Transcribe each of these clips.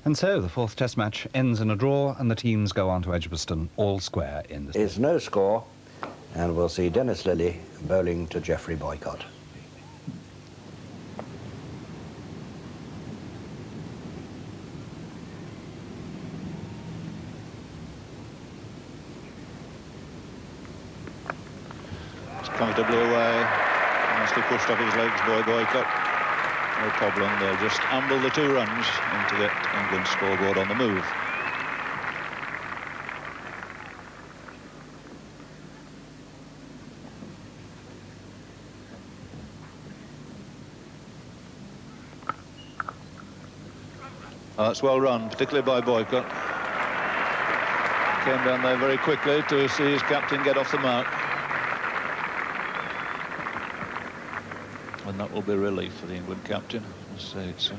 And so the fourth Test match ends in a draw, and the teams go on to Edgbaston all square in this. Is no score, and we'll see Dennis Lilly bowling to Geoffrey Boycott. It's comfortably away. Nicely pushed off his legs, Boycott. No problem, they'll just amble the 2 runs and to get England's scoreboard on the move. Oh, that's well run, particularly by Boycott. Came down there very quickly to see his captain get off the mark. And that will be a relief for the England captain. I must say it's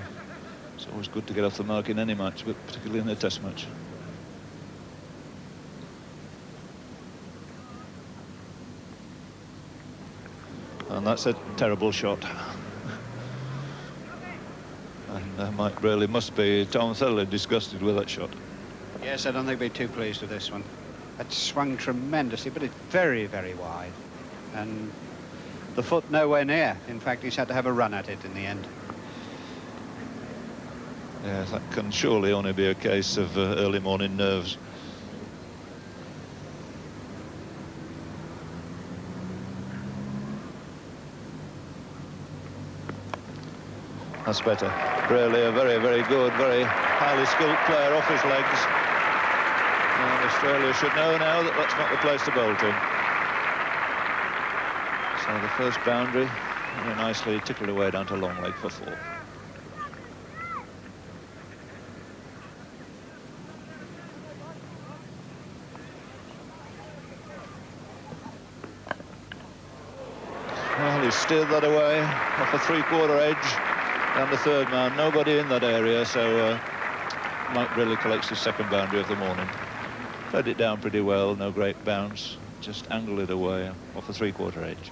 always good to get off the mark in any match, but particularly in a Test match. And that's a terrible shot. And Mike Braley must be Tom thoroughly disgusted with that shot. Yes, I don't think he'll be too pleased with this one. It swung tremendously, but it's very, very wide. And the foot nowhere near. In fact, he's had to have a run at it in the end. Yes, that can surely only be a case of early morning nerves. That's better. Braley, a very, very good, very highly skilled player off his legs. And Australia should know now that that's not the place to bowl to. So the first boundary, very nicely tickled away down to long leg for 4. Well, he steered that away off a 3/4 edge down the 3rd man. Nobody in that area, so Mike Braley collects his 2nd boundary of the morning. Fed it down pretty well, no great bounce, just angled it away off a 3/4 edge.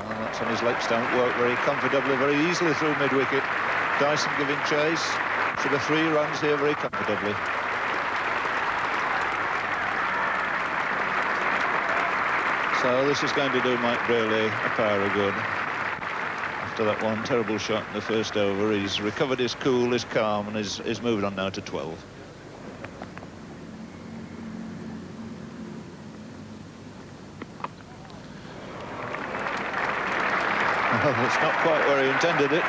That's on his leg stump, worked very comfortably, very easily through mid-wicket. Dyson giving chase. Should have 3 runs here very comfortably. So this is going to do Mike Braley a power of good. After that one terrible shot in the first over, he's recovered his cool, his calm, and is moving on now to 12. Well, it's not quite where he intended it.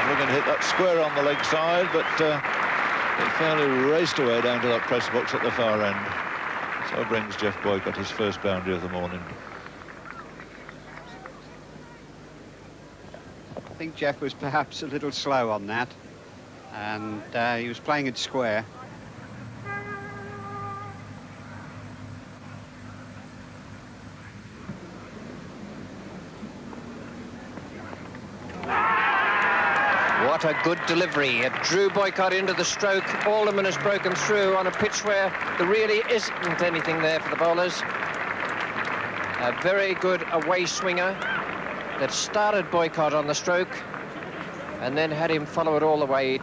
We're going to hit that square on the leg side, but it fairly raced away down to that press box at the far end. So brings Geoff Boycott his first boundary of the morning. I think Geoff was perhaps a little slow on that, and he was playing it square. What a good delivery. It drew Boycott into the stroke. Alderman has broken through on a pitch where there really isn't anything there for the bowlers. A very good away swinger that started Boycott on the stroke and then had him follow it all the way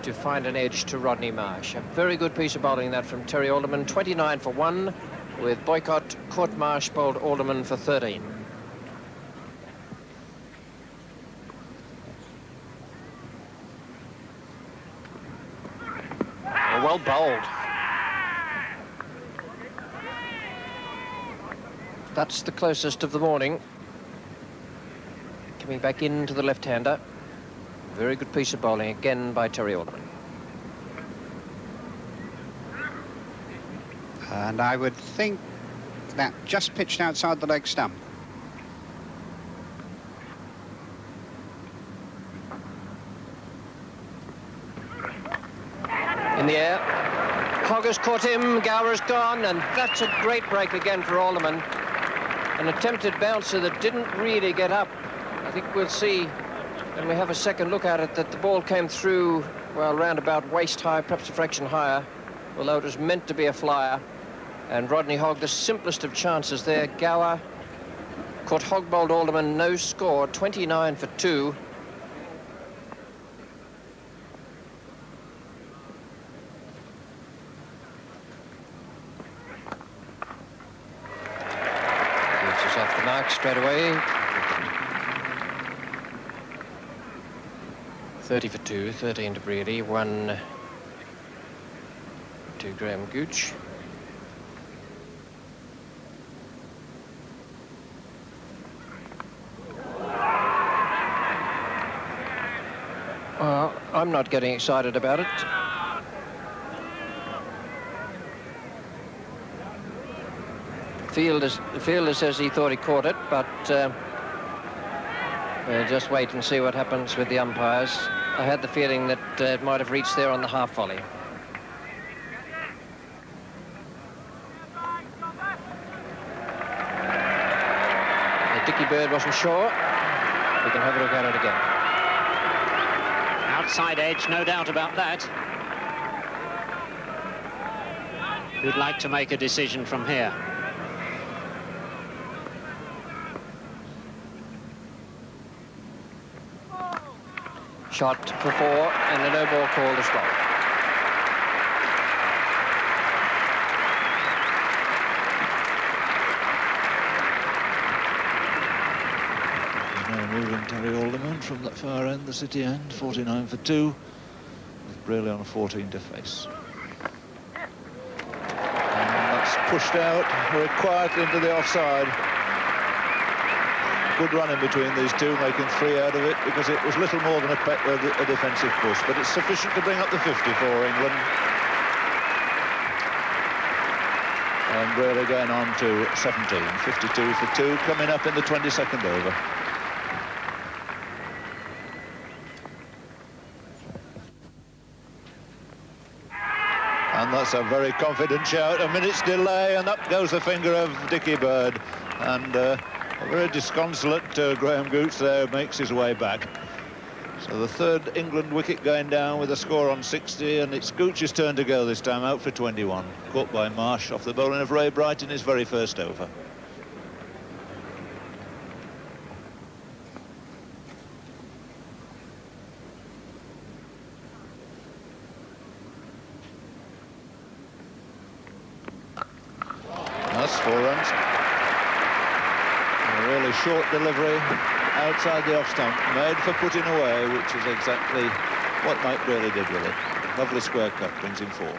to find an edge to Rodney Marsh. A very good piece of bowling that from Terry Alderman. 29 for 1, with Boycott, Court Marsh bowled Alderman for 13. Well bowled. That's the closest of the morning. Coming back into the left-hander. Very good piece of bowling again by Terry Alderman. And I would think that just pitched outside the leg stump. In the air. Hogger's caught him, Gower's gone, and that's a great break again for Alderman. An attempted bouncer that didn't really get up. I think we'll see when we have a second look at it that the ball came through, well, round about waist high, perhaps a fraction higher, although it was meant to be a flyer. And Rodney Hogg, the simplest of chances there. Gower caught Hogbold Alderman, no score, 29 for 2. Gets us off the mark straight away. 30 for 2, 13 to Brearley, 1 to Graham Gooch. Well, I'm not getting excited about it. The fielder says he thought he caught it, but we'll just wait and see what happens with the umpires. I had the feeling that it might have reached there on the half volley. Dickie Bird wasn't sure. We can have a look at it again. Outside edge, no doubt about that. Who'd like to make a decision from here? Shot for 4 and a no ball called as well. Now moving Terry Alderman from that far end, the city end, 49 for 2, with Brearley on a 14 to face. And that's pushed out very quietly into the offside. Good run in between these two, making 3 out of it, because it was little more than a defensive push, but it's sufficient to bring up the 50 for England. And Brearley going on to 17, 52 for 2, coming up in the 22nd over. And that's a very confident shout. A minute's delay, and up goes the finger of Dickie Bird. And a very disconsolate Graham Gooch there makes his way back. So the third England wicket going down with a score on 60, and it's Gooch's turn to go this time, out for 21. Caught by Marsh off the bowling of Ray Bright in his very first over. That's 4 runs. A really short delivery outside the off stump, made for putting away, which is exactly what Mike Brearley did with it. Lovely square cut, brings him 4.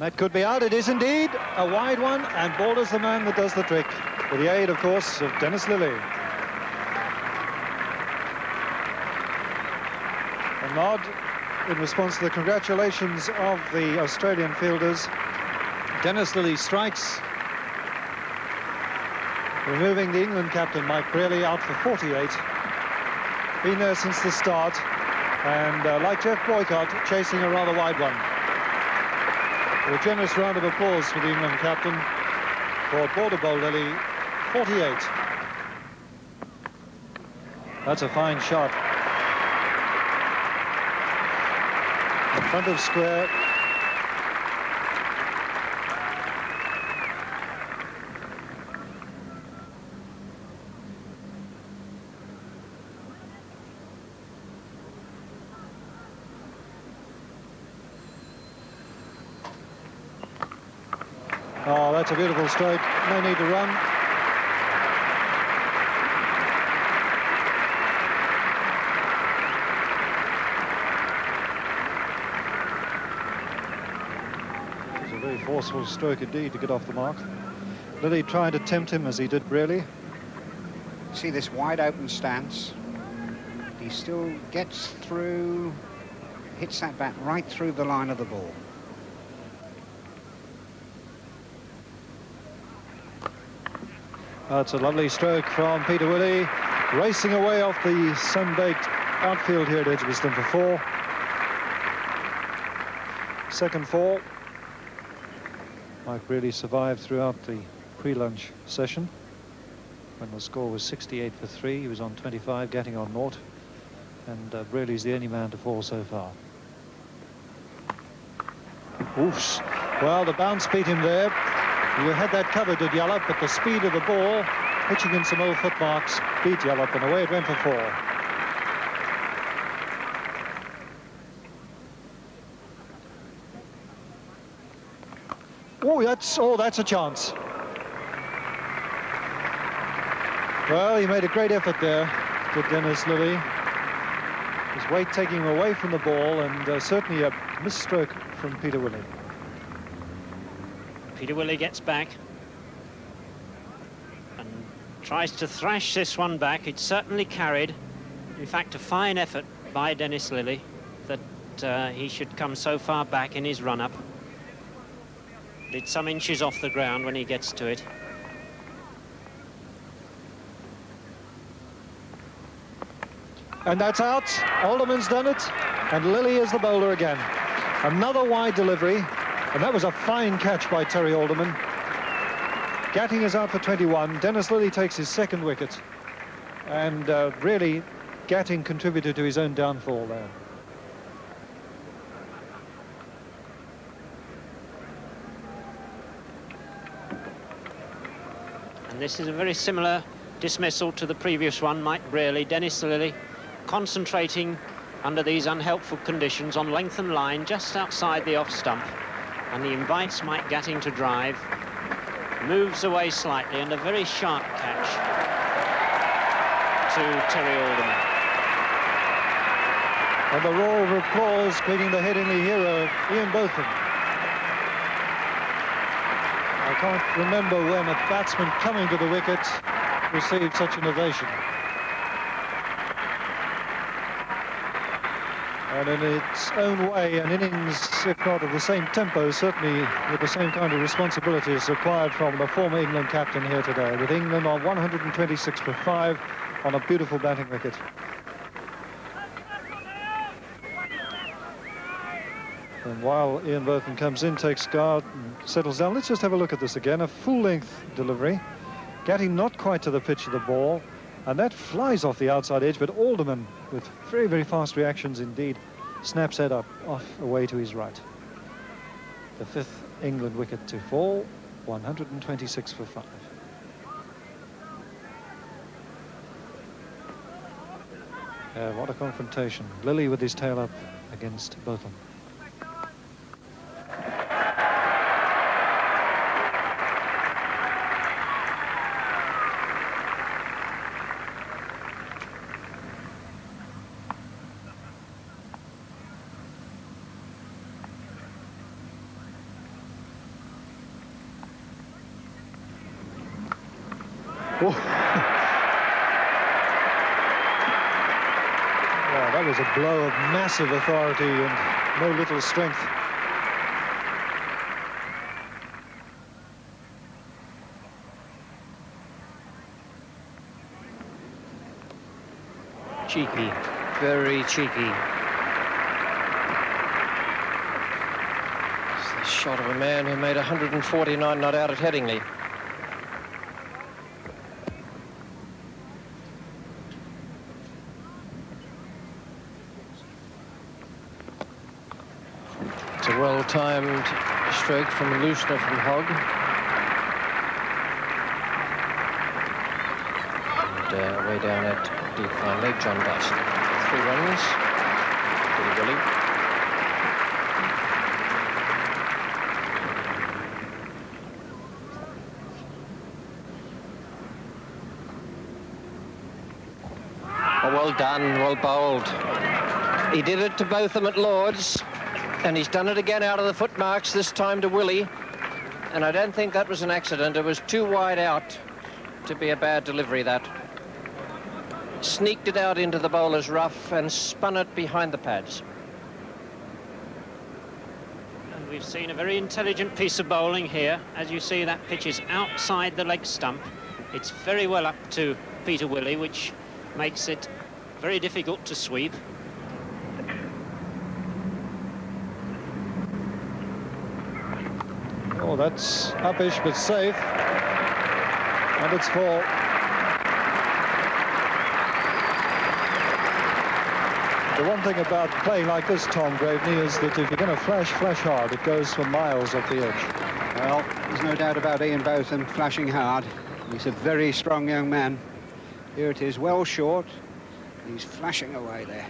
That could be out. It is indeed a wide one, and Balder's the man that does the trick, with the aid, of course, of Dennis Lilly. A nod in response to the congratulations of the Australian fielders. Dennis Lilly strikes, removing the England captain Mike Brearley out for 48. Been there since the start, and like Jeff Boycott, chasing a rather wide one. A generous round of applause for the England captain for Border Bowl Lilly, 48. That's a fine shot. In front of square. Oh, that's a beautiful stroke. No need to run. It was a very forceful stroke indeed to get off the mark. Lilly trying to tempt him as he did Brearley. See this wide open stance. He still gets through, hits that bat right through the line of the ball. That's a lovely stroke from Peter Willey. racing away off the sun-baked outfield here at Edgbaston for 4. Second 4. Mike really survived throughout the pre-lunch session. When the score was 68 for 3, he was on 25, getting on 0. And Brearley's the only man to fall so far. Oofs. Well, the bounce beat him there. You had that covered, did Yallop, but the speed of the ball, pitching in some old footmarks, beat Yallop, and away it went for 4. Oh, that's a chance. Well, he made a great effort there, did Dennis Lilly. His weight taking him away from the ball, and certainly a misstroke from Peter Willey. Peter Willey gets back and tries to thrash this one back. It's certainly carried. In fact, a fine effort by Dennis Lilly that he should come so far back in his run-up. It's some inches off the ground when he gets to it. And that's out. Alderman's done it, and Lilly is the bowler again. Another wide delivery, and that was a fine catch by Terry Alderman. Gatting is out for 21. Dennis Lilly takes his second wicket, and really Gatting contributed to his own downfall there. And this is a very similar dismissal to the previous one. Mike Brearley, Dennis Lilly, concentrating under these unhelpful conditions on length and line just outside the off stump, and he invites Mike Gatting to drive, moves away slightly, and a very sharp catch to Terry Alderman. And the roar of applause greeting the headingly hero, Ian Botham. I can't remember when a batsman coming to the wicket received such an ovation. And in its own way, an innings, if not of the same tempo, certainly with the same kind of responsibilities required from the former England captain here today, with England on 126 for 5 on a beautiful batting wicket. And while Ian Botham comes in, takes guard and settles down, let's just have a look at this again. A full-length delivery, getting not quite to the pitch of the ball, and that flies off the outside edge, but Alderman, with very, very fast reactions indeed, snaps that up off away to his right. The 5th England wicket to fall, 126 for 5. What a confrontation. Lilly with his tail up against Botham. Oh. Wow, that was a blow of massive authority and no little strength. Cheeky. Very cheeky. It's the shot of a man who made 149 not out at Headingley. It's a well-timed stroke from Loosener from Hogg. And way down at deep fine leg, John Dyson. 3 runs. Pretty Willie. Oh, well done, well bowled. He did it to Botham at Lord's, and he's done it again out of the footmarks, this time to Willie. And I don't think that was an accident. It was too wide out to be a bad delivery, that. Sneaked it out into the bowler's rough and spun it behind the pads. And we've seen a very intelligent piece of bowling here. As you see, that pitch is outside the leg stump. It's very well up to Peter Willey, which makes it very difficult to sweep. Oh, that's uppish but safe. And it's 4. The one thing about playing like this, Tom Graveney, is that if you're going to flash hard, it goes for miles off the edge. Well, there's no doubt about Ian Botham flashing hard. He's a very strong young man. Here it is, well short. He's flashing away there.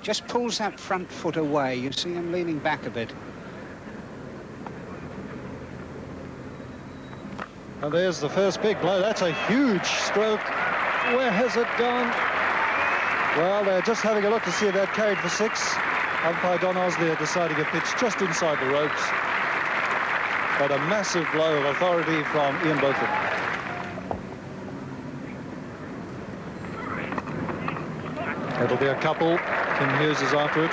Just pulls that front foot away. You see him leaning back a bit. And there's the first big blow. That's a huge stroke. Where has it gone? Well, they're just having a look to see if that carried for 6. Umpire Don Osley deciding a pitch just inside the ropes. But a massive blow of authority from Ian Botham. It'll be a couple. Kim Hughes is after it.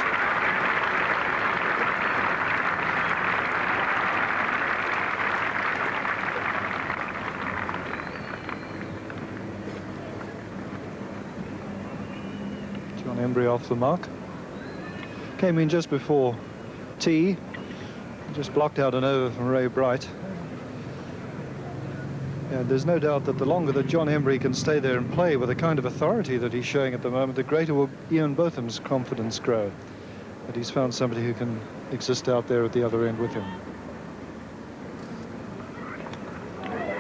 John Embry off the mark. Came in just before tea. Just blocked out an over from Ray Bright. And there's no doubt that the longer that John Embry can stay there and play with the kind of authority that he's showing at the moment, the greater will Ian Botham's confidence grow. But he's found somebody who can exist out there at the other end with him.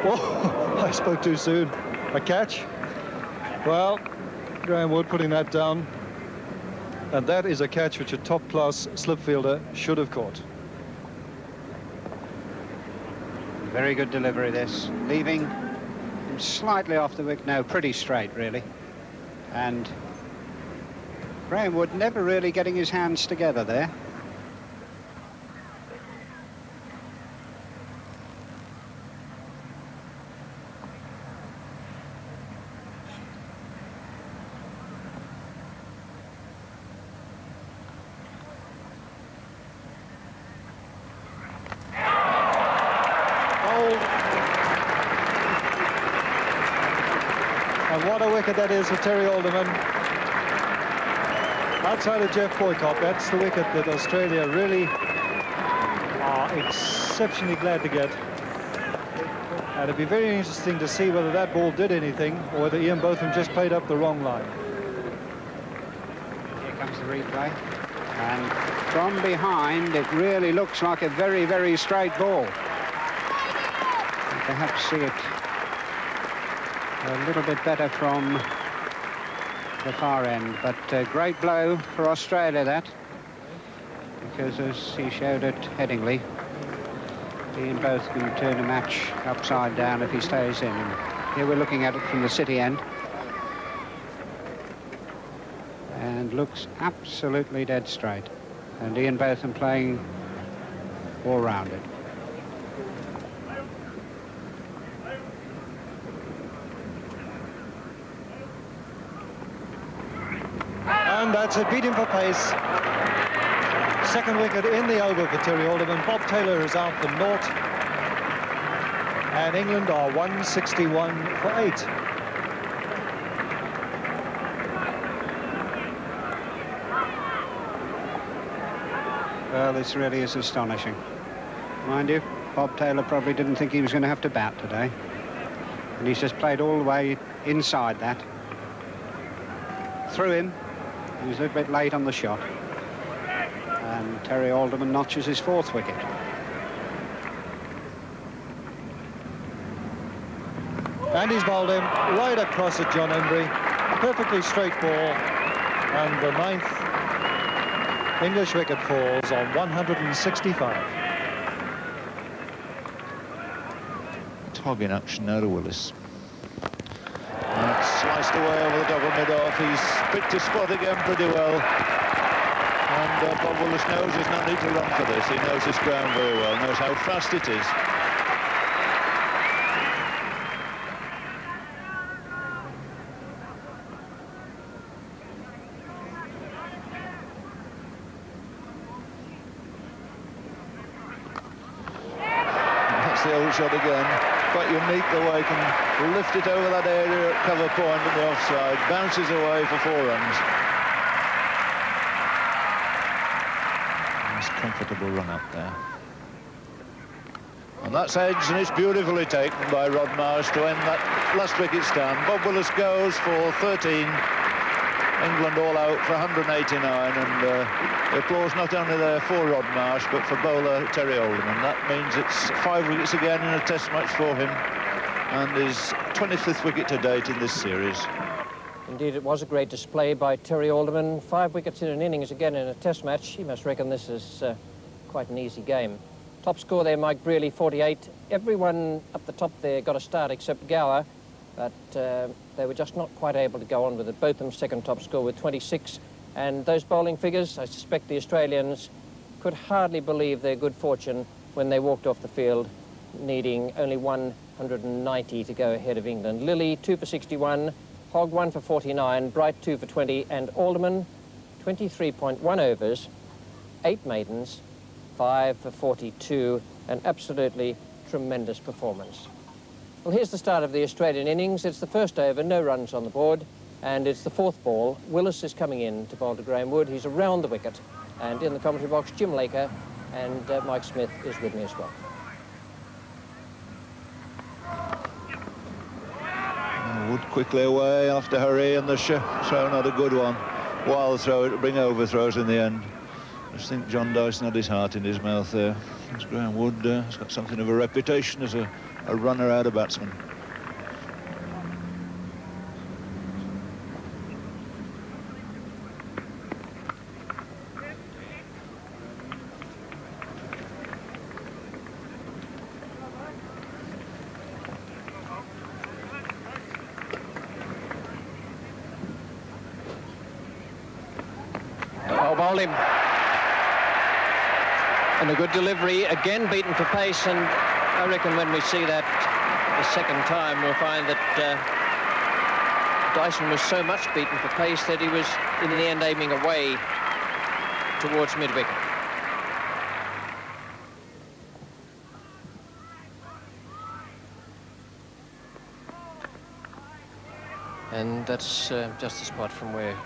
Oh, I spoke too soon. A catch? Well, Graham Wood putting that down. And that is a catch which a top-class slip fielder should have caught. Very good delivery, this. Leaving him slightly off the wicket. No, pretty straight, really. And Graham Wood never really getting his hands together there. And what a wicket that is for Terry Alderman. Outside of Jeff Boycott, that's the wicket that Australia really are exceptionally glad to get. And it'd be very interesting to see whether that ball did anything or whether Ian Botham just played up the wrong line. Here comes the replay. And from behind, it really looks like a very, very straight ball. You perhaps see it a little bit better from the far end, but a great blow for Australia, that, because as he showed at Headingley, Ian Botham can turn a match upside down if he stays in. And here we're looking at it from the City end, and looks absolutely dead straight, and Ian Botham playing all round it. And that's it, beat him for pace. Second wicket in the over for Terry Alderman. Bob Taylor is out for naught. And England are 161 for 8. Well, this really is astonishing. Mind you, Bob Taylor probably didn't think he was going to have to bat today. And he's just played all the way inside that. Through him. He was a little bit late on the shot. And Terry Alderman notches his 4th wicket. And he's bowled him right across at John Embry. Perfectly straight ball. And the 9th English wicket falls on 165. Tog in action now to Willis. Sliced away over the double mid-off. He's picked his spot again pretty well. And Bob Willis knows there's no need to run for this. He knows this ground very well, knows how fast it is. That's the old shot again. quite unique the way he can lift it over that area at cover point and the offside, bounces away for 4 runs. Nice comfortable run up there. And that's edge, and it's beautifully taken by Rod Marsh to end that last wicket stand. Bob Willis goes for 13. England all out for 189, and the applause not only there for Rod Marsh, but for bowler Terry Alderman. That means it's 5 wickets again in a test match for him, and his 25th wicket to date in this series. Indeed, it was a great display by Terry Alderman. 5 wickets in an innings again in a test match. You must reckon this is quite an easy game. Top score there, Mike Brearley, 48. Everyone up the top there got a start except Gower, but they were just not quite able to go on with it. Botham second top score with 26. And those bowling figures, I suspect the Australians could hardly believe their good fortune when they walked off the field, needing only 190 to go ahead of England. Lilly, 2 for 61, Hogg, 1 for 49, Bright, 2 for 20, and Alderman, 23.1 overs, 8 maidens, 5 for 42, an absolutely tremendous performance. Well, here's the start of the Australian innings. It's the first over, no runs on the board, and it's the 4th ball. Willis is coming in to bowl to Graham Wood. He's around the wicket, and in the commentary box, Jim Laker, and Mike Smith is with me as well. Wood quickly away after hurry, and the throw not a good one. Wild throw to bring overthrows in the end. I just think John Dyson had his heart in his mouth there. Because Graham Wood has got something of a reputation as a runner out of batsman. Oh, bowled him. And a good delivery, again beaten for pace, and I reckon when we see that the second time, we'll find that Dyson was so much beaten for pace that he was, in the end, aiming away towards mid-wicket. And that's just the spot from where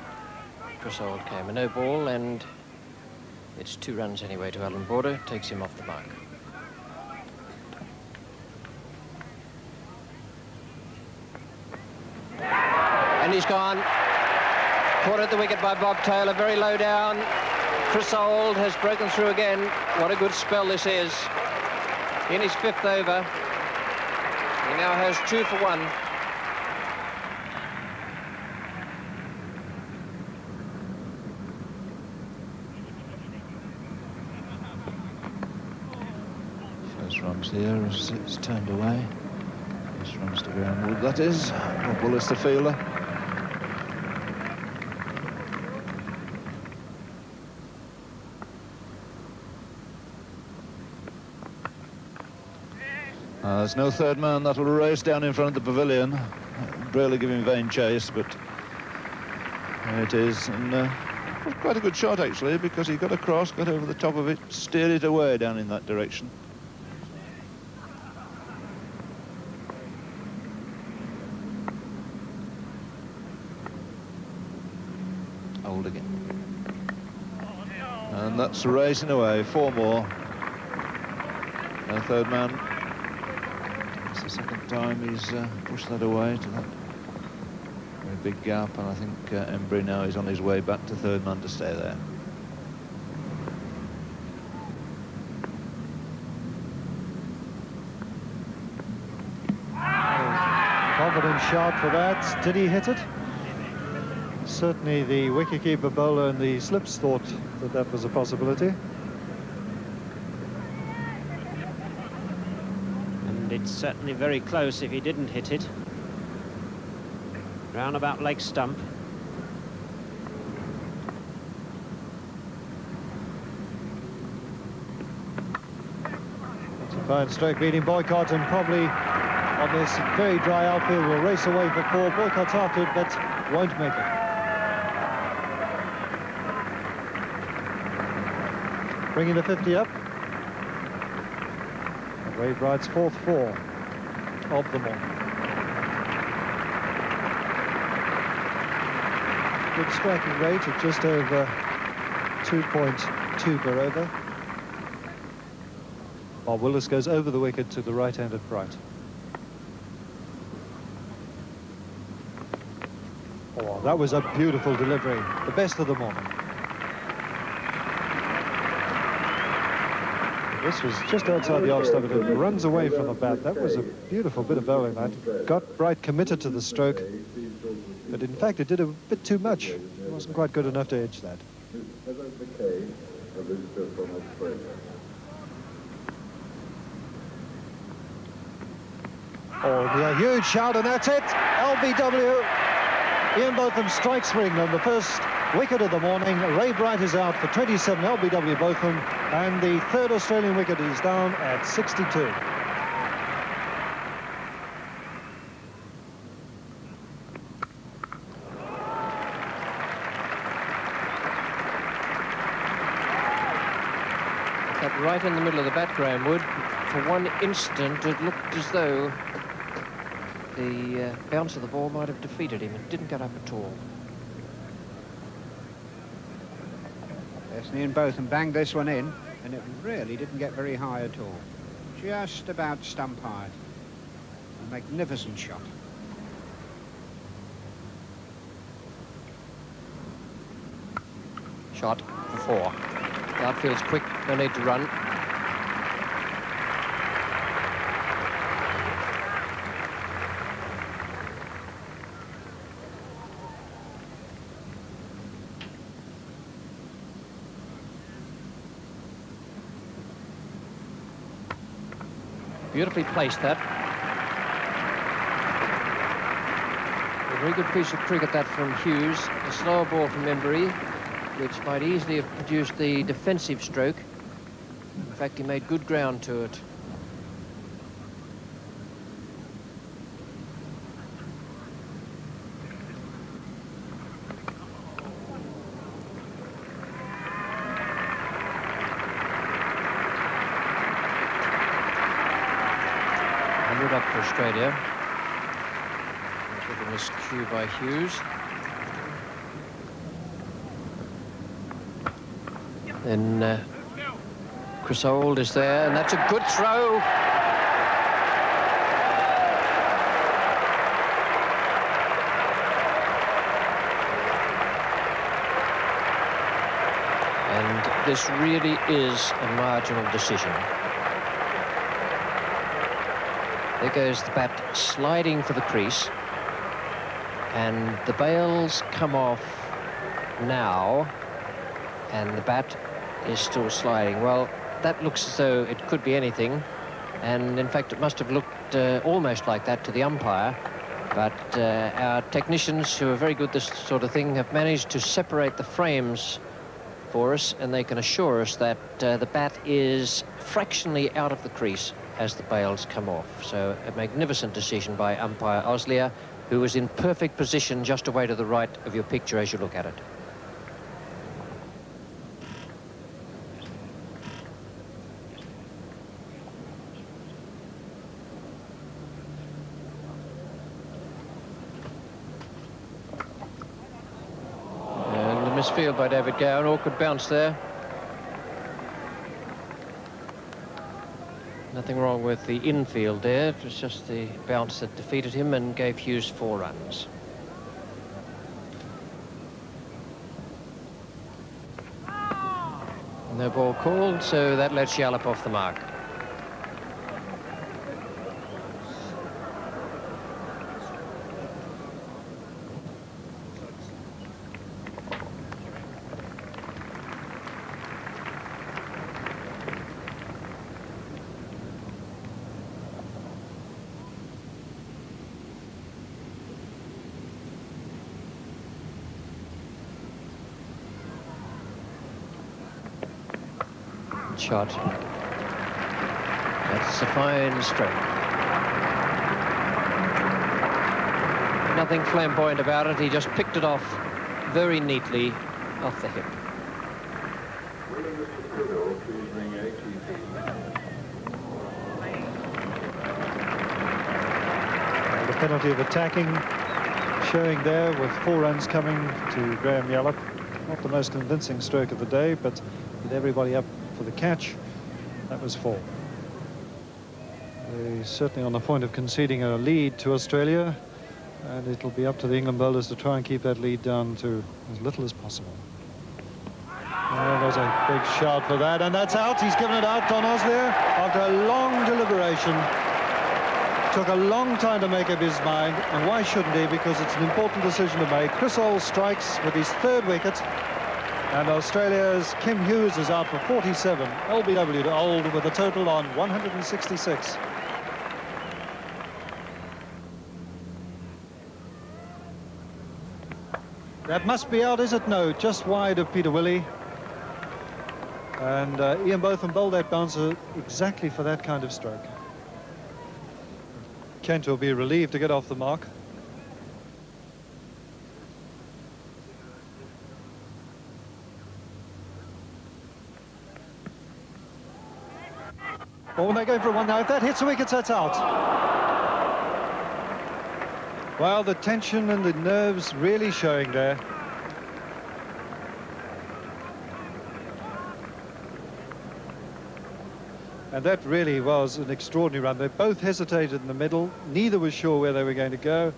Chris Old came. A no ball, and it's 2 runs anyway to Alan Border, takes him off the mark. And he's gone. Caught at the wicket by Bob Taylor, very low down. Chris Old has broken through again. What a good spell this is. In his 5th over, he now has 2 for 1. Runs here as it's turned away. This runs to Graham Wood, that is. Bob Willis, the fielder. There's no third man. That'll race down in front of the pavilion. Brearley giving vain chase, but there it is. And it was quite a good shot, actually, because he got across, got over the top of it, steered it away down in that direction. Old again. And that's racing away, 4 more. No third man. It's the second time he's pushed that away to that very big gap, and I think Embry now is on his way back to third man to stay there. Confident shot for that. Did he hit it? Certainly the wicketkeeper bowler and the slips thought that that was a possibility. And it's certainly very close if he didn't hit it. Round about leg stump. It's a fine stroke beating Boycott, and probably on this very dry outfield will race away for 4. Boycott's after it, but won't make it. Bringing the 50 up. Ray Bright's 4th 4. of the morning. Good striking rate at just over 2.2 per over. While Willis goes over the wicket to the right-handed Bright. Oh, that was a beautiful delivery. The best of the morning. This was just outside the off-stump. It runs away from the bat. That was a beautiful bit of bowling. That got Bright committed to the stroke. But in fact, it did a bit too much. It wasn't quite good enough to edge that. Oh, a huge shout, and that's it. LBW. Ian Botham strikes for England, the first wicket of the morning. Ray Bright is out for 27, LBW Botham, and the third Australian wicket is down at 62. Right in the middle of the bat, Graham Wood. For one instant, it looked as though the bounce of the ball might have defeated him. It didn't get up at all. Yes, Ian Botham banged this one in, and it really didn't get very high at all. Just about stump high. A magnificent shot. Shot for 4. The outfield's quick, no need to run. Beautifully placed that. A very good piece of cricket that from Hughes. A slower ball from Embry, which might easily have produced the defensive stroke. In fact, he made good ground to it. Up for Australia. Given this cue by Hughes. Then Chris Old is there, and that's a good throw. And this really is a marginal decision. There goes the bat sliding for the crease, and the bails come off now, and the bat is still sliding. Well, that looks as though it could be anything, and in fact it must have looked almost like that to the umpire, but our technicians, who are very good at this sort of thing, have managed to separate the frames for us, and they can assure us that the bat is fractionally out of the crease as the bails come off. So a magnificent decision by umpire Oslier, who was in perfect position just away to the right of your picture as you look at it. And a misfield by David Gow, an awkward bounce there. Nothing wrong with the infield there. It was just the bounce that defeated him and gave Hughes 4 runs. No ball called, so that lets Yallop off the mark. Shot. That's a fine stroke. Nothing flamboyant about it. He just picked it off very neatly off the hip. penalty of attacking, showing there with 4 runs coming to Graham Yallop. Not the most convincing stroke of the day, but with everybody up for the catch, that was 4. They're certainly on the point of conceding a lead to Australia, and it'll be up to the England bowlers to try and keep that lead down to as little as possible. Oh, there's a big shout for that, and that's out. He's given it out, Don Oz there, after a long deliberation. Took a long time to make up his mind, and why shouldn't he? Because it's an important decision to make. Chris Holt strikes with his 3rd wicket, and Australia's Kim Hughes is out for 47. LBW to Old with a total on 166. That must be out, is it? No, just wide of Peter Willey. And Ian Botham bowled that bouncer exactly for that kind of stroke. Kent will be relieved to get off the mark. Oh, they're going for one now. If that hits the wickets, that's out. Well, the tension and the nerves really showing there. And that really was an extraordinary run. They both hesitated in the middle. Neither was sure where they were going to go.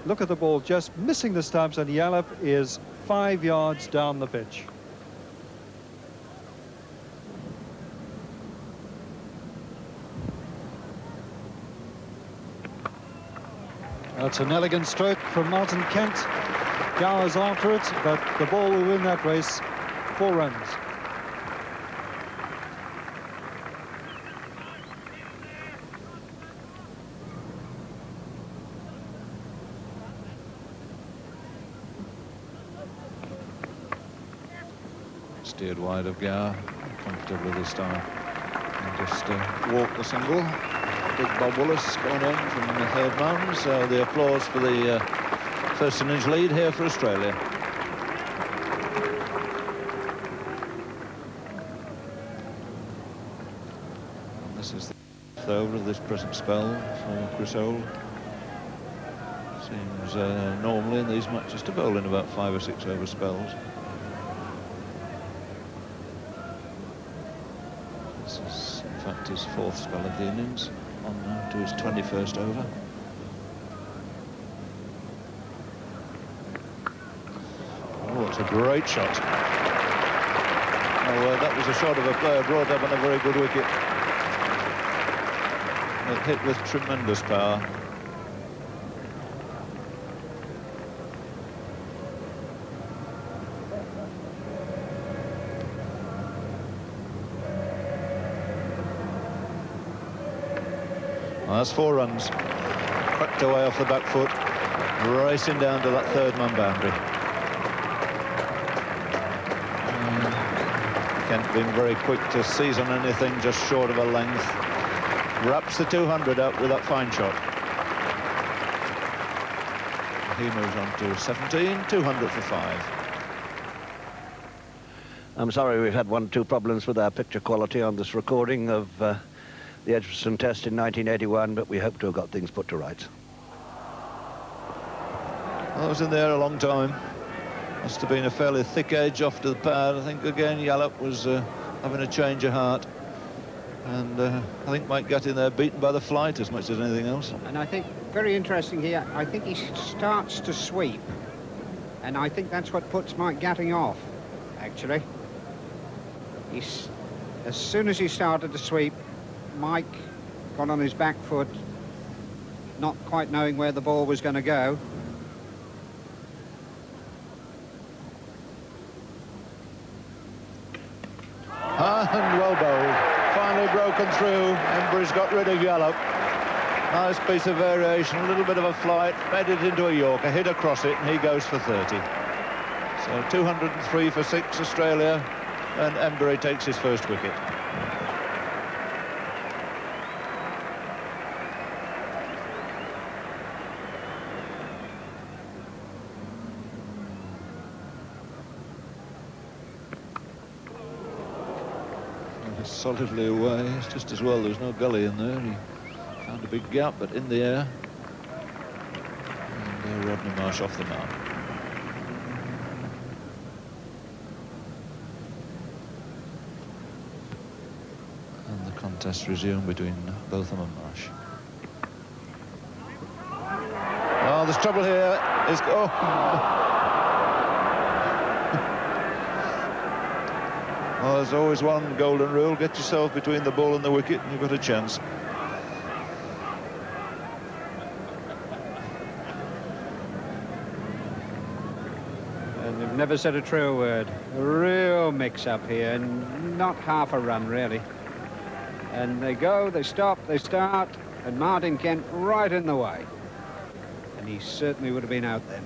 Look at the ball just missing the stumps, and Yallop is 5 yards down the pitch. That's an elegant stroke from Martin Kent. Gowers after it, but the ball will win that race. 4 runs. Steered wide of Gower, comfortably this time. And just walked the single. Big Bob Willis going in from the 3rd man, so the applause for the first innings lead here for Australia. And this is the 5th over of this present spell for Chris Holt. Seems normally in these matches to bowl in about 5 or 6 over spells. This is in fact his 4th spell of the innings. On now to his 21st over. Oh, it's a great shot. Oh, that was a shot of a player brought up on a very good wicket. It hit with tremendous power. Well, that's 4 runs. Cracked away off the back foot, racing down to that 3rd man boundary. Kent being very quick to seize on anything just short of a length. Wraps the 200 up with that fine shot. He moves on to 17, 200 for 5. I'm sorry we've had 1 or 2 problems with our picture quality on this recording of the Edgbaston Test in 1981, but we hope to have got things put to rights. I was in there a long time. Must have been a fairly thick edge off to the pad. I think again Yallop was having a change of heart, and I think Mike got in there beaten by the flight as much as anything else. And I think very interesting here, I think he starts to sweep, and I think that's what puts Mike Gatting off, actually. As soon as he started to sweep, Mike got on his back foot, not quite knowing where the ball was going to go. And well bowled. Finally broken through. Embry's got rid of Yallop. Nice piece of variation, a little bit of a flight, fed it into a Yorker, hit across it, and he goes for 30. So 203 for 6, Australia, and Embry takes his 1st wicket. Solidly away. It's just as well there's no gully in there. He found a big gap, but in the air. opening march off the mark. And the contest resumed between Botham and Marsh. Oh, there's trouble here. Well, there's always one golden rule: get yourself between the ball and the wicket and you've got a chance. And they've never said a true word. A real mix-up here, and not half a run, really. And they go, they stop, they start, and Martin Kent right in the way. And he certainly would have been out then.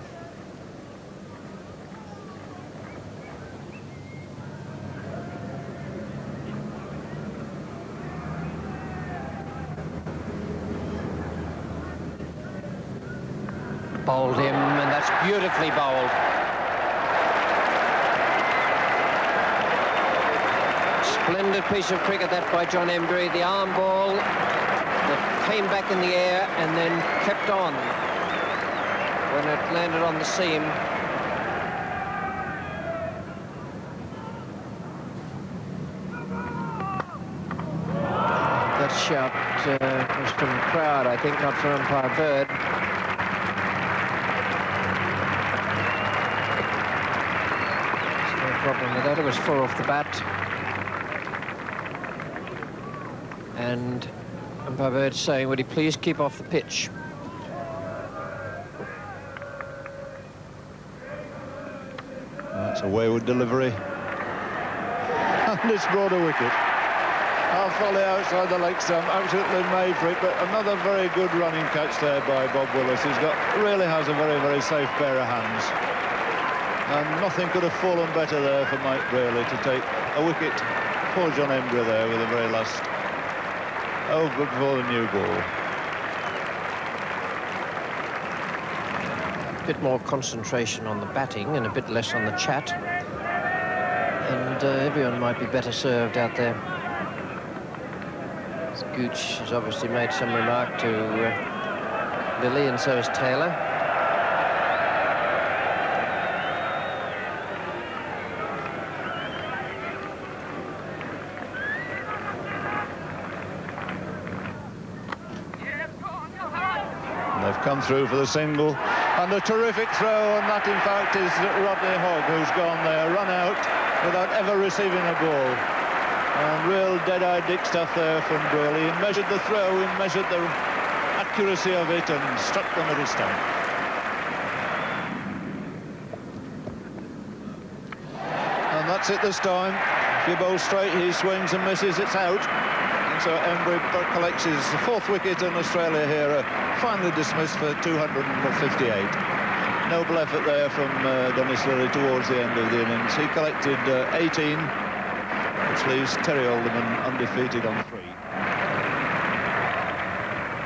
Bowled him, and that's beautifully bowled. Splendid piece of cricket that by John Embury. The arm ball that came back in the air and then kept on when it landed on the seam. That shout was from the crowd, I think, not from umpire Bird. Problem with that, it was 4 off the bat, and umpire Bird saying, would he please keep off the pitch? That's a wayward delivery, and it's brought a wicket. Half volley outside the leg stump, absolutely made for it, but another very good running catch there by Bob Willis. He's really has a very, very safe pair of hands. And nothing could have fallen better there for Mike Brearley to take a wicket. Poor John Embury there with the very last over before the new ball. A bit more concentration on the batting and a bit less on the chat. And everyone might be better served out there. Gooch has obviously made some remark to Lilly, and so has Taylor. Come through for the single, and a terrific throw, and that in fact is Rodney Hogg, who's gone there, run out without ever receiving a ball. And real dead-eye Dick stuff there from Brearley. He measured the throw, he measured the accuracy of it, and struck the middle stump. And that's it this time. If you bowl straight, he swings and misses, it's out. And so Embury collects his 4th wicket, and Australia here finally dismissed for 258. Noble effort there from Dennis Lilly towards the end of the innings. He collected 18, which leaves Terry Alderman undefeated on 3.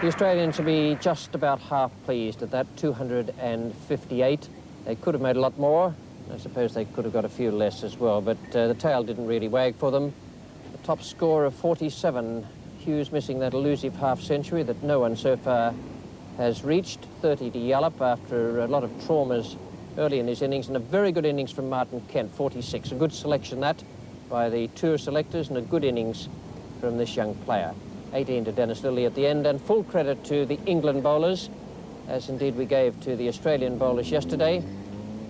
The Australians will be just about half pleased at that, 258. They could have made a lot more. I suppose they could have got a few less as well, but the tail didn't really wag for them. The top score of 47. Hughes missing that elusive half-century that no one so far has reached. 30 to Yallop after a lot of traumas early in his innings, and a very good innings from Martin Kent, 46. A good selection that by the tour selectors, and a good innings from this young player. 18 to Dennis Lilly at the end, and full credit to the England bowlers, as indeed we gave to the Australian bowlers yesterday.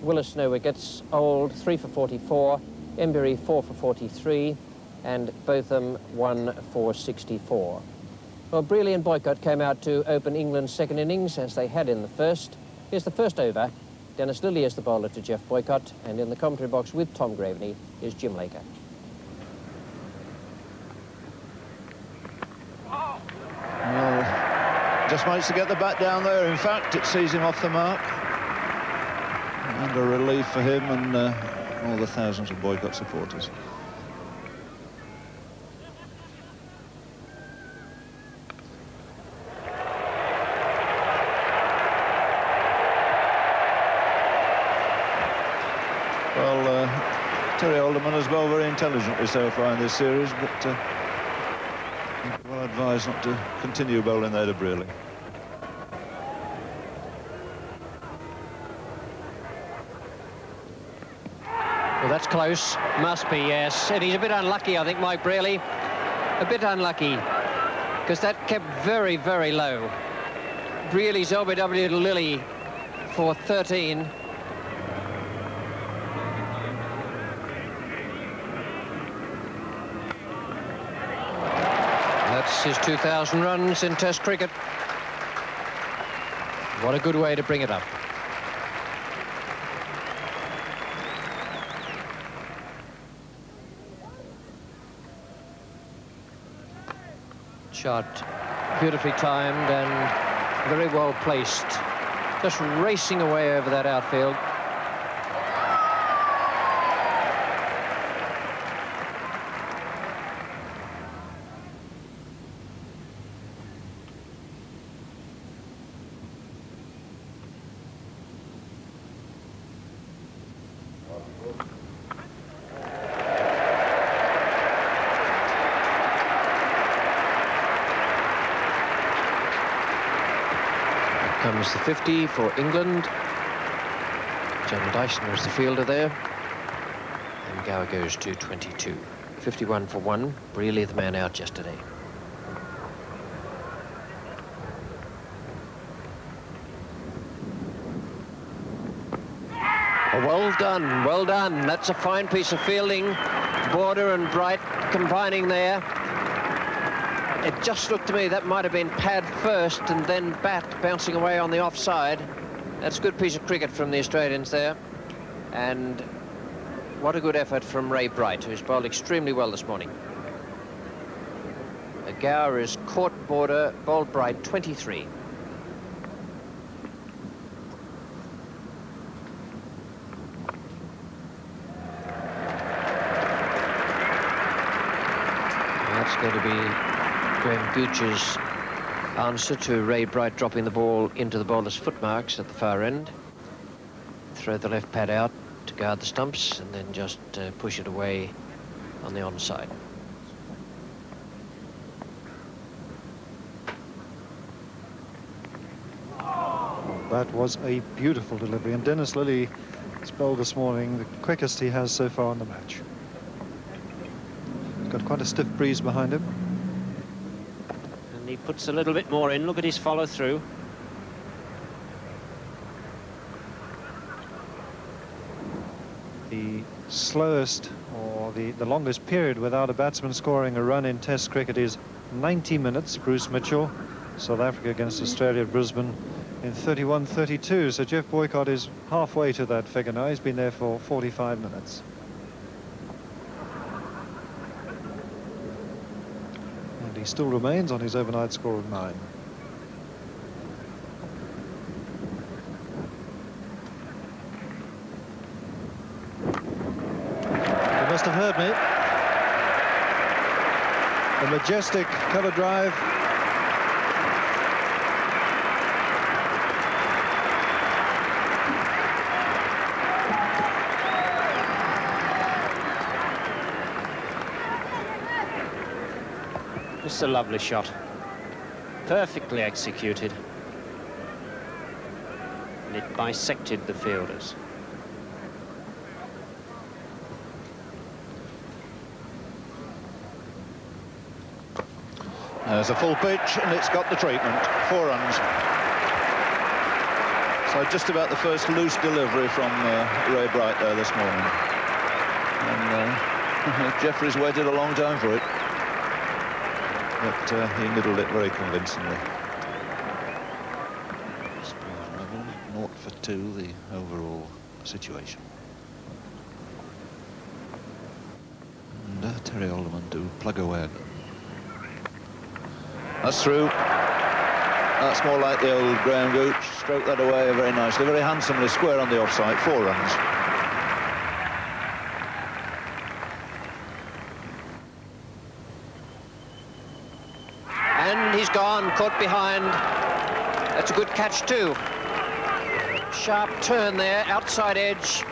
Willis no wickets, Old 3 for 44, Embury 4 for 43, and Botham 1 for 64. Well, Brearley and Boycott came out to open England's second innings, as they had in the first. Here's the first over. Dennis Lilly is the bowler to Jeff Boycott, and in the commentary box with Tom Graveney is Jim Laker. Well, just managed to get the bat down there. In fact, it sees him off the mark. And a relief for him and all the thousands of Boycott supporters. Terry Alderman has bowled very intelligently so far in this series, but well advised not to continue bowling there to Brearley. Well, that's close. Must be, yes. And he's a bit unlucky, I think, Mike Brearley. A bit unlucky, because that kept very, very low. Brearley's LBW to Lilly for 13. That's his 2,000 runs in Test cricket. What a good way to bring it up. Shot beautifully timed and very well placed. Just racing away over that outfield. Comes the 50 for England. John Dyson was the fielder there. And Gower goes to 22. 51 for 1. Brearley the man out yesterday. Oh, well done, well done. That's a fine piece of fielding. Border and Bright combining there. It just looked to me that might have been pad first and then bat bouncing away on the offside. That's a good piece of cricket from the Australians there. And what a good effort from Ray Bright, who's bowled extremely well this morning. Gower is caught Border, bowled Bright 23. That's going to be Graham Gooch's answer to Ray Bright dropping the ball into the bowler's footmarks at the far end. Throw the left pad out to guard the stumps and then just push it away on the onside. That was a beautiful delivery, and Dennis Lilly has bowled this morning the quickest he has so far in the match. He's got quite a stiff breeze behind him. He puts a little bit more in. Look at his follow through. The slowest or the longest period without a batsman scoring a run in Test cricket is 90 minutes. Bruce Mitchell, South Africa against Australia at Brisbane in 31-32. So Jeff Boycott is halfway to that figure now. He's been there for 45 minutes. He still remains on his overnight score of 9. You must have heard me. A majestic cover drive. Just a lovely shot. Perfectly executed. And it bisected the fielders. There's a full pitch and it's got the treatment. 4 runs. So just about the first loose delivery from Ray Bright there this morning. And Jeffrey's waited a long time for it. But he middled it very convincingly. Score level, 0 for 2, the overall situation. And Terry Alderman to plug away again. That's through. That's more like the old Graham Gooch. Stroked that away very nicely, very handsomely, square on the offside. 4 runs. And he's gone, caught behind. That's a good catch too. Sharp turn there, outside edge,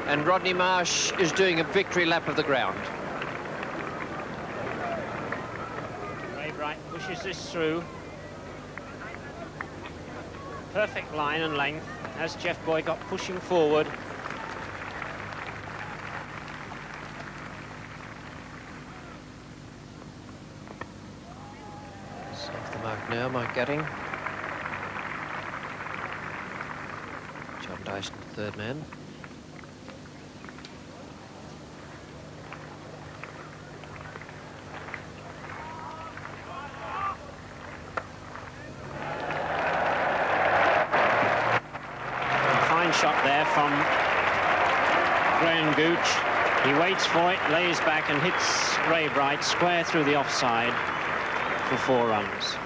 and Rodney Marsh is doing a victory lap of the ground. Ray Bright pushes this through. Perfect line and length as Jeff Boycott pushing forward. now, Mike Gatting. John Dyson, third man. Fine shot there from Graham Gooch. He waits for it, lays back and hits Ray Bright square through the offside for 4 runs.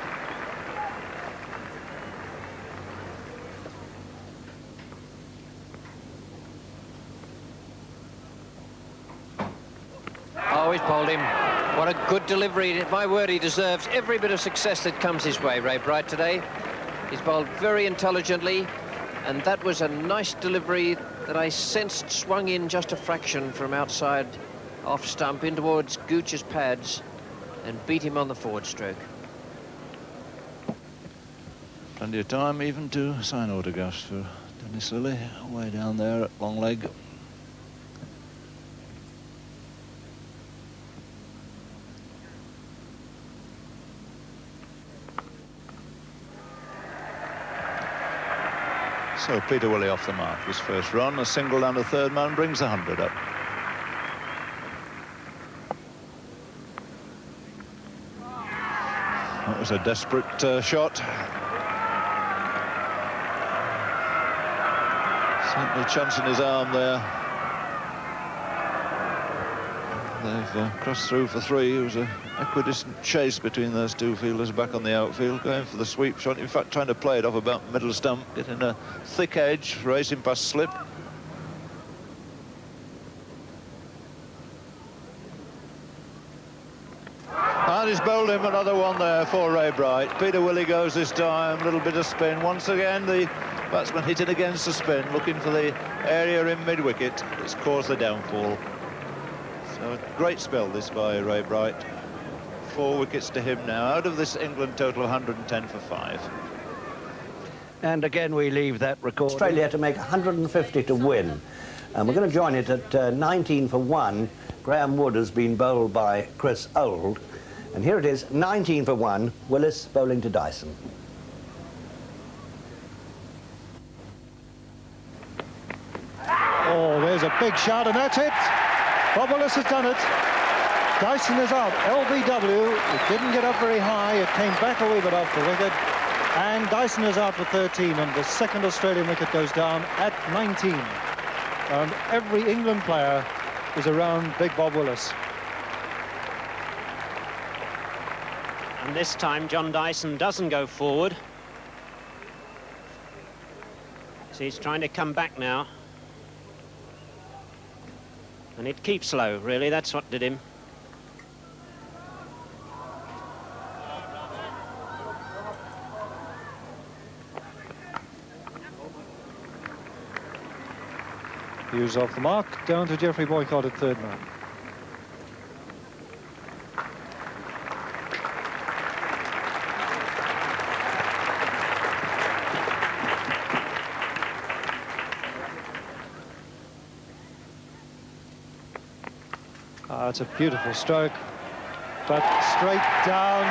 Oh, he's bowled him. What a good delivery. My word, he deserves every bit of success that comes his way, Ray Bright, today. He's bowled very intelligently, and that was a nice delivery that I sensed swung in just a fraction from outside off stump in towards Gooch's pads and beat him on the forward stroke. Plenty of time even to sign autographs for Dennis Lilly, way down there at long leg. So Peter Willey off the mark this first run. A single down the third man brings 100 up. That was a desperate shot. Certainly chancing his arm there. They've crossed through for 3. It was an equidistant chase between those two fielders back on the outfield, going for the sweep shot. In fact, trying to play it off about middle stump, getting a thick edge, racing past slip. And he's bowled him another one there for Ray Bright. Peter Willey goes this time, a little bit of spin. Once again, the batsman hitting against the spin, looking for the area in mid-wicket that's caused the downfall. So a great spell this by Ray Bright. 4 wickets to him now, out of this England total 110 for 5. And again, we leave that record. Australia to make 150 to win. And we're going to join it at 19 for 1. Graham Wood has been bowled by Chris Old. And here it is, 19 for 1, Willis bowling to Dyson. Oh, there's a big shot, and that's it. Bob Willis has done it. Dyson is out. LBW. It didn't get up very high. It came back a wee bit off the wicket. And Dyson is out for 13, and the second Australian wicket goes down at 19. And every England player is around Big Bob Willis. And this time John Dyson doesn't go forward. So he's trying to come back now. And it keeps low, really. That's what did him. He was off the mark, down to Geoffrey Boycott at third man. It's a beautiful stroke, but straight down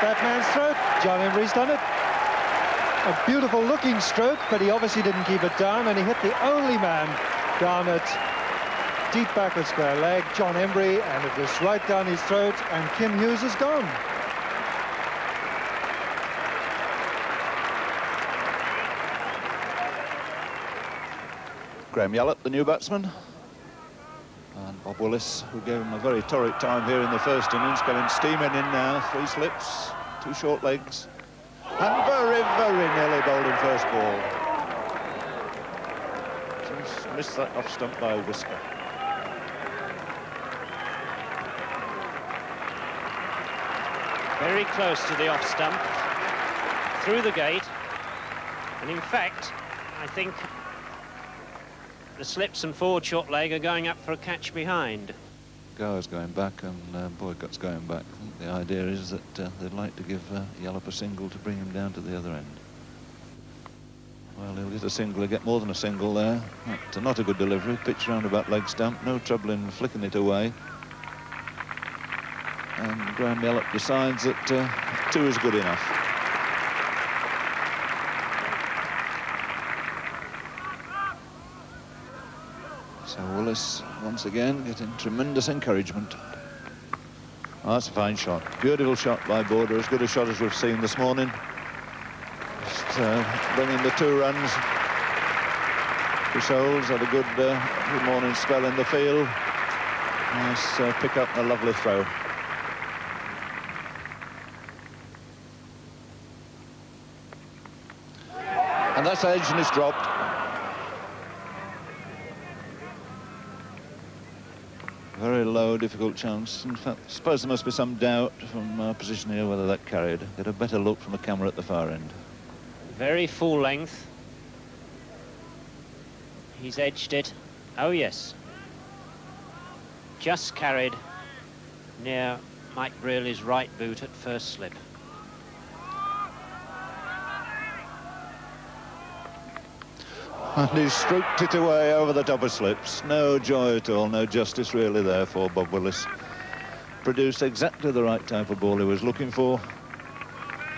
that man's throat. John Embry's done it. A beautiful looking stroke, but he obviously didn't keep it down, and he hit the only man down at deep backward square leg, John Embry, and it was right down his throat, and Kim Hughes is gone. Graham Yallop, the new batsman. And Bob Willis, who gave him a very torrid time here in the first innings, going steaming in now. 3 slips, 2 short legs. And very, very nearly bowled in first ball. Just missed that off stump by a whisker. Very close to the off stump, through the gate. And in fact, I think the slips and forward short leg are going up for a catch behind. Gower's going back and Boycott's going back. I think the idea is that they'd like to give Yallop a single to bring him down to the other end. Well, he'll get a single, he'll get more than a single there. That's not a good delivery, pitch round about leg stump, no trouble in flicking it away. And Graham Yallop decides that 2 is good enough. So Willis, once again, getting tremendous encouragement. Oh, that's a fine shot. Beautiful shot by Border, as good a shot as we've seen this morning. Just bringing the 2 runs. Chris Olds had a good morning spell in the field. Nice pick up and a lovely throw. And that's edge and it's dropped. Very low, difficult chance. In fact, I suppose there must be some doubt from our position here whether that carried. Get a better look from the camera at the far end. Very full length. He's edged it. Oh, yes. Just carried near Mike Brearley's right boot at first slip. And he stroked it away over the top of slips. No joy at all, no justice really there for Bob Willis. Produced exactly the right type of ball he was looking for.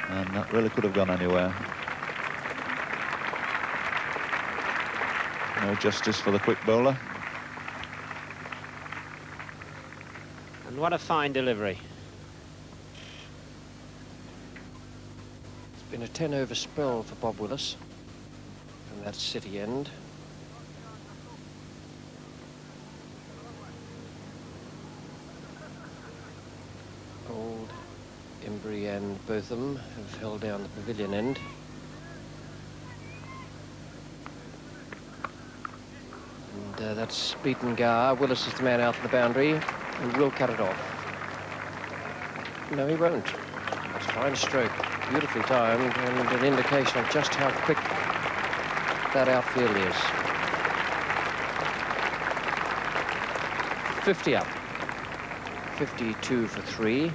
And that really could have gone anywhere. No justice for the quick bowler. And what a fine delivery. It's been a 10-over spell for Bob Willis from that city end. Old, Embry and Botham have held down the pavilion end. And that's beaten Gar. Willis is the man out in the boundary and will cut it off. No, he won't. That's a fine stroke, beautifully timed, and an indication of just how quick that outfield is. 50 up. 52 for 3.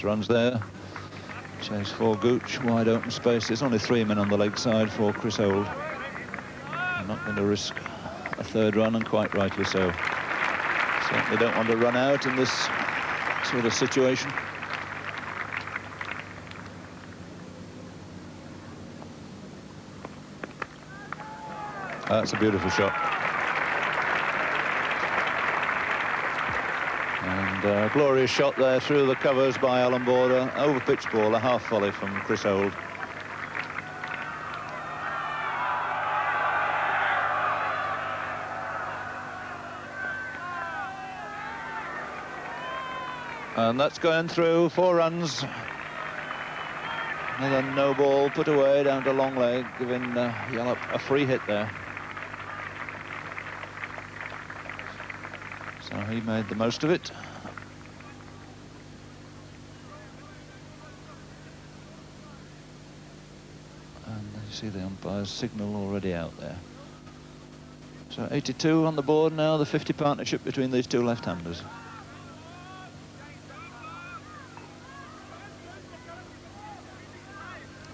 Runs there. Chase for Gooch, wide open space. There's only 3 men on the leg side for Chris Old. I'm not going to risk a 3rd run, and quite rightly so. Certainly don't want to run out in this sort of situation. That's a beautiful shot. And glorious shot there through the covers by Alan Border. Over pitch ball, a half volley from Chris Old. And that's going through, 4 runs. Another no ball put away down to long leg, giving Yallop a free hit there. So he made the most of it. And you see the umpire's signal already out there. So 82 on the board now, the 50 partnership between these 2 left-handers.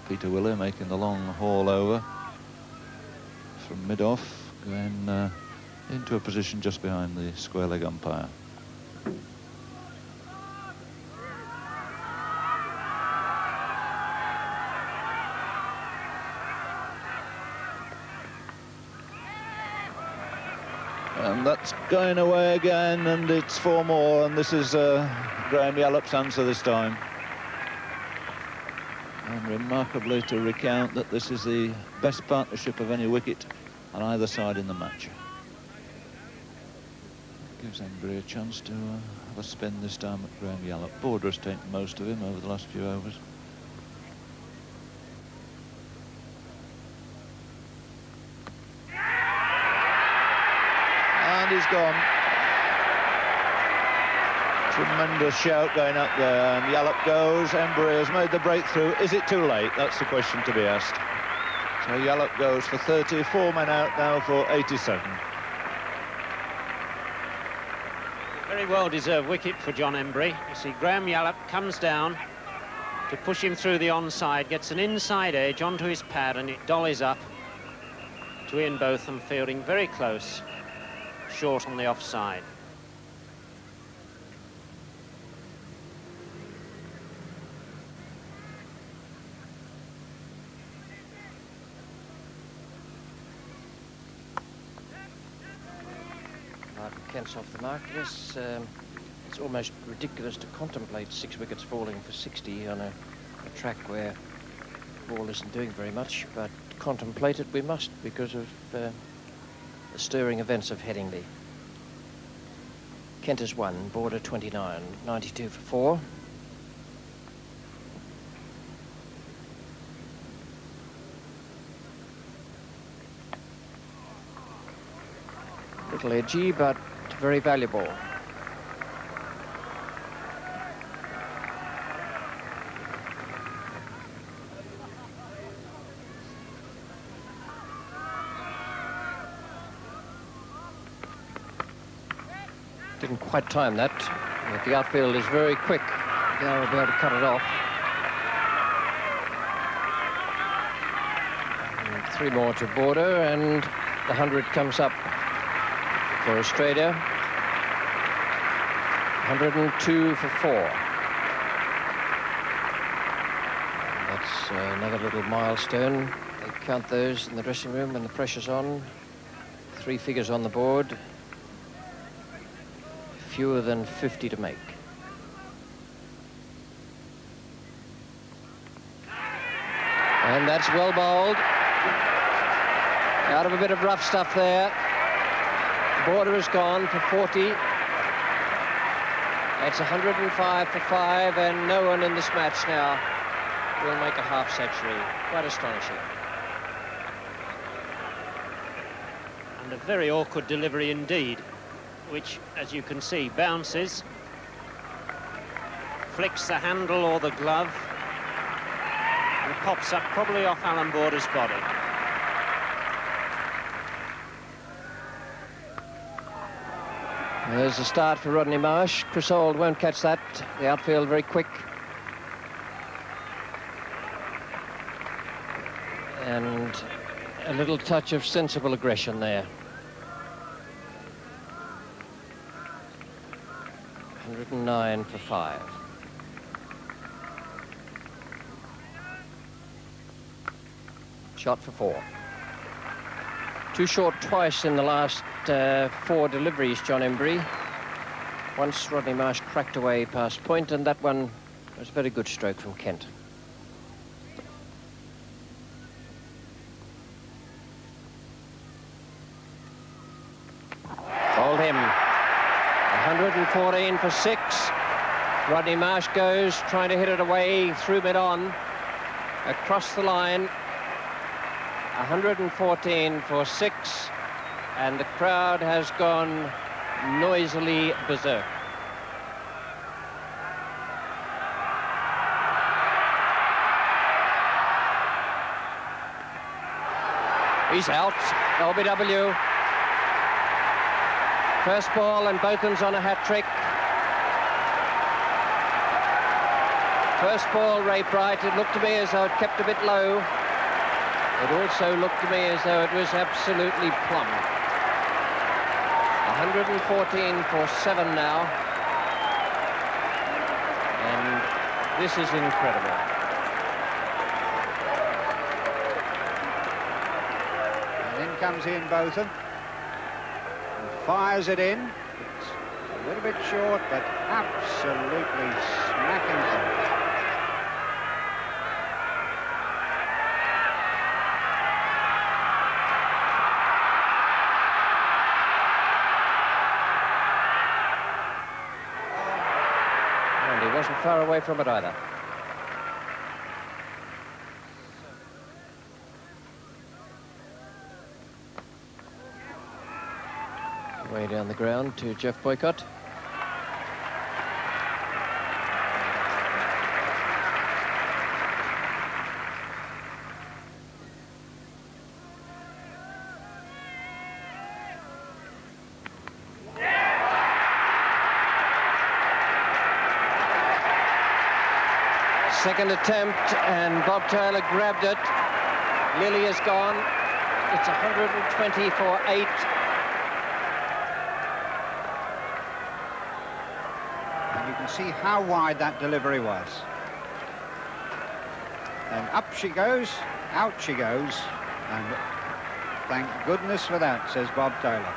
Peter Willer making the long haul over from mid-off, going into a position just behind the square leg umpire. And that's going away again, and it's 4 more, and this is Graham Yallop's answer this time. And remarkably to recount that this is the best partnership of any wicket on either side in the match. Gives Embry a chance to have a spin this time at Graham Yallop. Border has taken most of him over the last few overs. And he's gone. Tremendous shout going up there, and Yallop goes. Embry has made the breakthrough. Is it too late? That's the question to be asked. So Yallop goes for 30, 4 men out now for 87. Very well-deserved wicket for John Embry. You see Graham Yallop comes down to push him through the onside, gets an inside edge onto his pad, and it dollies up to Ian Botham, fielding very close, short on the offside. Kent's off the mark. Yes, it's almost ridiculous to contemplate 6 wickets falling for 60 on a track where the ball isn't doing very much, but contemplate it we must because of the stirring events of Headingley. Kent has won, Border 29, 92 for 4. Little edgy, but very valuable. Didn't quite time that, but the outfield is very quick. They'll be able to cut it off. And 3 more to Border, and the 100 comes up for Australia. 102 for 4. And that's another little milestone. They count those in the dressing room when the pressure's on. 3 figures on the board. Fewer than 50 to make. And that's well bowled. Out of a bit of rough stuff there. Border is gone for 40. It's 105 for 5, and no one in this match now will make a half century. Quite astonishing. And a very awkward delivery indeed, which, as you can see, bounces, flicks the handle or the glove, and pops up probably off Alan Border's body. There's a start for Rodney Marsh. Chris Auld won't catch that. The outfield very quick. And a little touch of sensible aggression there. 109 for 5. Shot for 4. Too short twice in the last 4 deliveries, John Embry. Once Rodney Marsh cracked away past point, and that one was a very good stroke from Kent. Hold him. 114 for 6. Rodney Marsh goes, trying to hit it away through mid-on, across the line. 114 for 6, and the crowd has gone noisily berserk. He's out, LBW. First ball, and Botham's on a hat-trick. First ball, Ray Bright. It looked to me as though it kept a bit low. It also looked to me as though it was absolutely plumb. 114 for 7 now. And this is incredible. And in comes Ian Botham. And fires it in. It's a little bit short, but absolutely smacking through. Wasn't far away from it either. Way down the ground to Jeff Boycott. Second attempt, and Bob Taylor grabbed it. Lilly is gone. It's 120 for 8. And you can see how wide that delivery was. And up she goes, out she goes, and thank goodness for that, says Bob Taylor.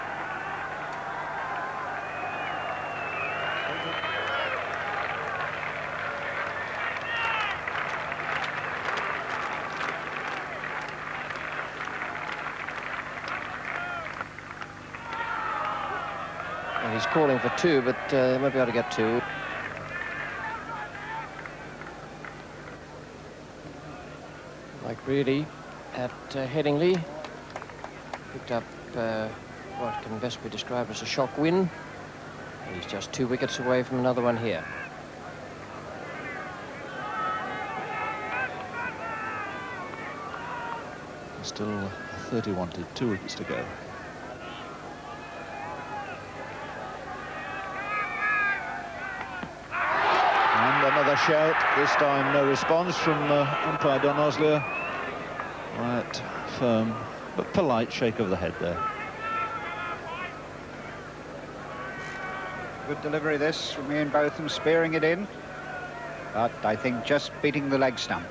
He's calling for 2, but they won't be able to get 2. Mike Reilly at Headingley picked up what can best be described as a shock win. He's just 2 wickets away from another one here. Still 30 wanted, 2 wickets to go. And another shout, this time no response from umpire Don Oslier. Quiet, firm, but polite shake of the head there. Good delivery this from Ian Botham, spearing it in, but I think just beating the leg stump.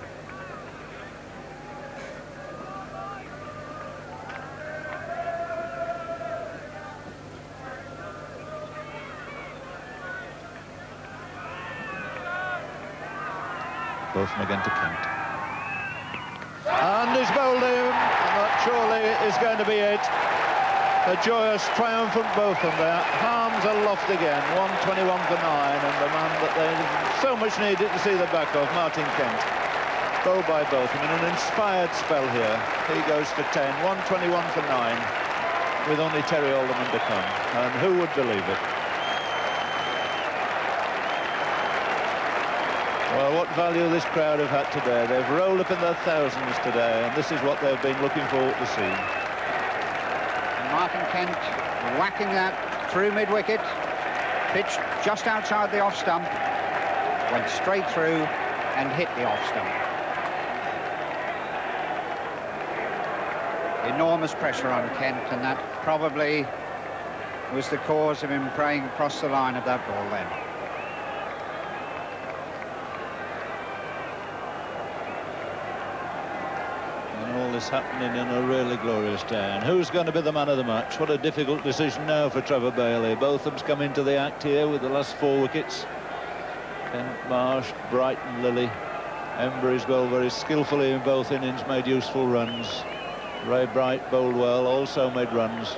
Botham again to Kent. And he's bowled him, and that surely is going to be it. A joyous, triumphant Botham there. Arms aloft again, 121 for 9, and the man that they so much needed to see the back of, Martin Kent. Bowled by Botham in an inspired spell here. He goes to 10, 121 for 9, with only Terry Alderman to come. And who would believe it? Well, what value this crowd have had today. They've rolled up in their thousands today, and this is what they've been looking forward to see. And Martin Kent whacking that through mid-wicket, pitched just outside the off-stump, went straight through and hit the off-stump. Enormous pressure on Kent, and that probably was the cause of him praying across the line of that ball then. Happening in a really glorious day. And who's going to be the man of the match? What a difficult decision now for Trevor Bailey. Botham's come into the act here with the last 4 wickets. Kent, Marsh, Brighton, Lilly. Embry's bowled very skillfully in both innings, made useful runs. Ray Bright bowled well, also made runs.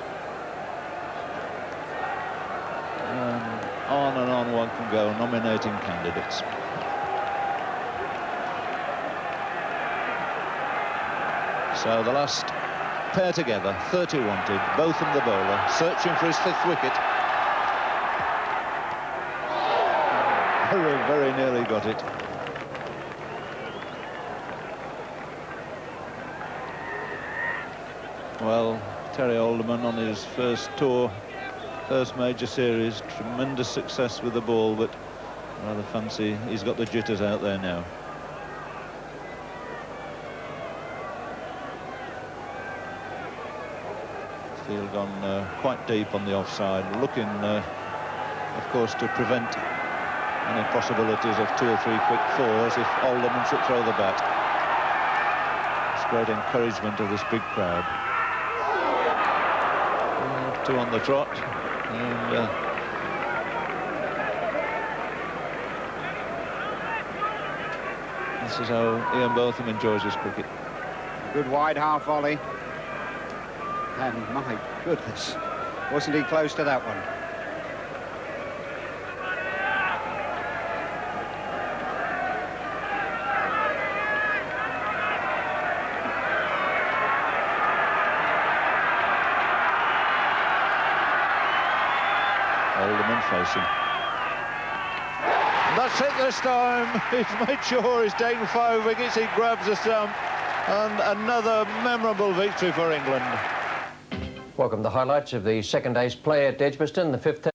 And on one can go, nominating candidates. So the last pair together, 30 wanted, Botham the bowler, searching for his 5th wicket. Very, very nearly got it. Well, Terry Alderman on his first tour, first major series, tremendous success with the ball, but rather fancy he's got the jitters out there now. Field gone quite deep on the offside, looking, of course, to prevent any possibilities of 2 or 3 quick 4s if Alderman should throw the bat. It's great encouragement of this big crowd. 2 on the trot, and this is how Ian Botham enjoys his cricket. Good wide half volley. And my goodness, wasn't he close to that one? Alderman facing. That's it this time. He's made sure he's taken 5 wickets. He grabs the stump, and another memorable victory for England. Welcome to the highlights of the second day's play at Edgbaston, the 5th